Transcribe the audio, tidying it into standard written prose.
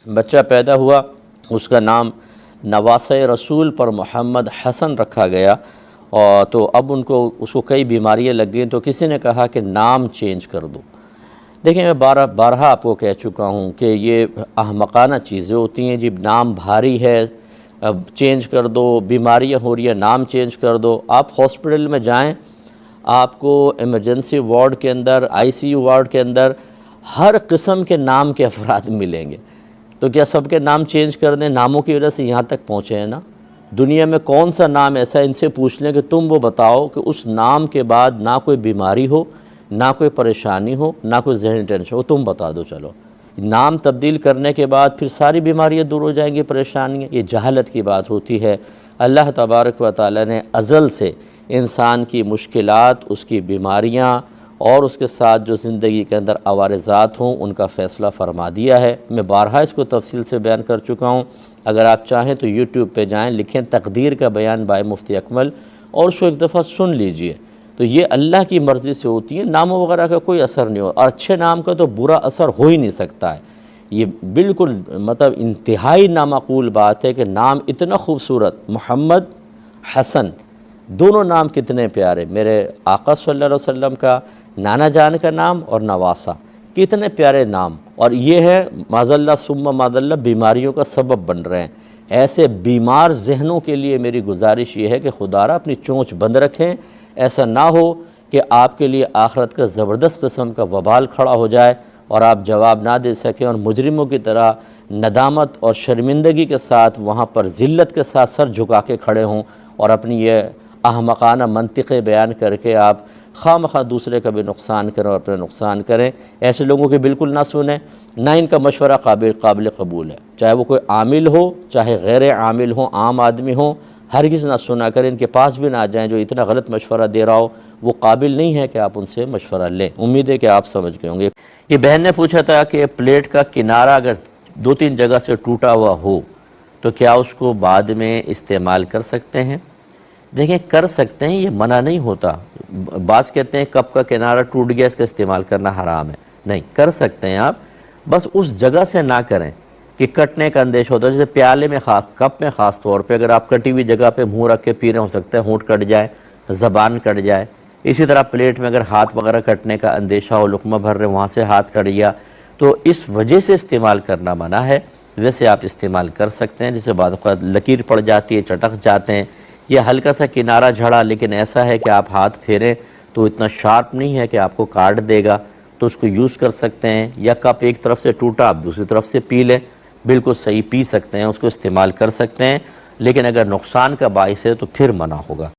बच्चा पैदा हुआ, उसका नाम नवासे रसूल पर मोहम्मद हसन रखा गया। और तो अब उसको कई बीमारियां लग गई, तो किसी ने कहा कि नाम चेंज कर दो। देखिए, मैं बारहा आपको कह चुका हूँ कि ये अहमकाना चीज़ें होती हैं जी। नाम भारी है, अब चेंज कर दो, बीमारियां हो रही है, नाम चेंज कर दो। आप हॉस्पिटल में जाएं, आपको इमरजेंसी वार्ड के अंदर, आईसीयू वार्ड के अंदर हर किस्म के नाम के अफराद मिलेंगे। तो क्या सबके नाम चेंज कर दें? नामों की वजह से यहाँ तक पहुँचे हैं ना। दुनिया में कौन सा नाम ऐसा, इनसे पूछ लें कि तुम वो बताओ कि उस नाम के बाद ना कोई बीमारी हो, ना कोई परेशानी हो, ना कोई ज़हनी टेंशन हो, तुम बता दो। चलो, नाम तब्दील करने के बाद फिर सारी बीमारियाँ दूर हो जाएंगी, परेशानियाँ। ये जहालत की बात होती है। अल्लाह तबारक व तआला ने अज़ल से इंसान की मुश्किलात, उसकी बीमारियाँ और उसके साथ जो ज़िंदगी के अंदर अवारज़ात हों, उनका फ़ैसला फ़रमा दिया है। मैं बारहा इसको तफसील से बयान कर चुका हूँ। अगर आप चाहें तो यूट्यूब पे जाएं, लिखें तकदीर का बयान बाय मुफ्ती अकमल, और उसको एक दफ़ा सुन लीजिए। तो ये अल्लाह की मर्ज़ी से होती है। नामों वगैरह का कोई असर नहीं हो, और अच्छे नाम का तो बुरा असर हो ही नहीं सकता है। ये बिल्कुल मतलब इंतहाई नामाकूल बात है कि नाम इतना खूबसूरत, मोहम्मद, हसन, दोनों नाम कितने प्यारे। मेरे आका सल्लल्लाहु अलैहि वसल्लम का नाना जान का नाम और नवासा, कितने प्यारे नाम। और ये है माज़ल्ला सुम्मा माज़ल्ला बीमारियों का सबब बन रहे हैं। ऐसे बीमार जहनों के लिए मेरी गुजारिश ये है कि खुदारा अपनी चोंच बंद रखें। ऐसा ना हो कि आपके लिए आखिरत का ज़बरदस्त किस्म का वबाल खड़ा हो जाए और आप जवाब ना दे सकें, और मुजरिमों की तरह नदामत और शर्मिंदगी के साथ वहाँ पर ज़िल्लत के साथ सर झुका के खड़े हों, और अपनी ये अहमकाना मंतिक़े बयान करके आप खामखा दूसरे का भी नुकसान करें और अपना नुकसान करें। ऐसे लोगों की बिल्कुल ना सुने, ना इनका मशवरा काबिल कबूल है। चाहे वो कोई आमिल हो, चाहे गैर आमिल हो, आम आदमी हो, हरगिज़ ना सुना करें। इनके पास भी ना जाएं। जो इतना गलत मशवरा दे रहा हो वो काबिल नहीं है कि आप उनसे मशवरा लें। उम्मीद है कि आप समझ गए होंगे। ये बहन ने पूछा था कि प्लेट का किनारा अगर 2-3 जगह से टूटा हुआ हो तो क्या उसको बाद में इस्तेमाल कर सकते हैं? देखें, कर सकते हैं, ये मना नहीं होता। बाज़ कहते हैं कप का किनारा टूट गया, इसका इस्तेमाल करना हराम है। नहीं, कर सकते हैं आप, बस उस जगह से ना करें कि कटने का अंदेशा होता है। जैसे प्याले में कप में ख़ास तौर पे अगर आप कटी हुई जगह पे मुंह रख के पी रहे, हो सकता है होंठ कट जाए, ज़बान कट जाए। इसी तरह प्लेट में अगर हाथ वगैरह कटने का अंदेशा हो, लुकमा भर रहे वहाँ से हाथ कट गया, तो इस वजह से इस्तेमाल करना मना है। वैसे आप इस्तेमाल कर सकते हैं। जैसे बाद वक़्त लकीर पड़ जाती है, चटक जाते हैं, या हल्का सा किनारा झड़ा, लेकिन ऐसा है कि आप हाथ फेरें तो इतना शार्प नहीं है कि आपको काट देगा, तो उसको यूज़ कर सकते हैं। या कप एक तरफ से टूटा, आप दूसरी तरफ से पी लें, बिल्कुल सही पी सकते हैं, उसको इस्तेमाल कर सकते हैं। लेकिन अगर नुकसान का बाइस है तो फिर मना होगा।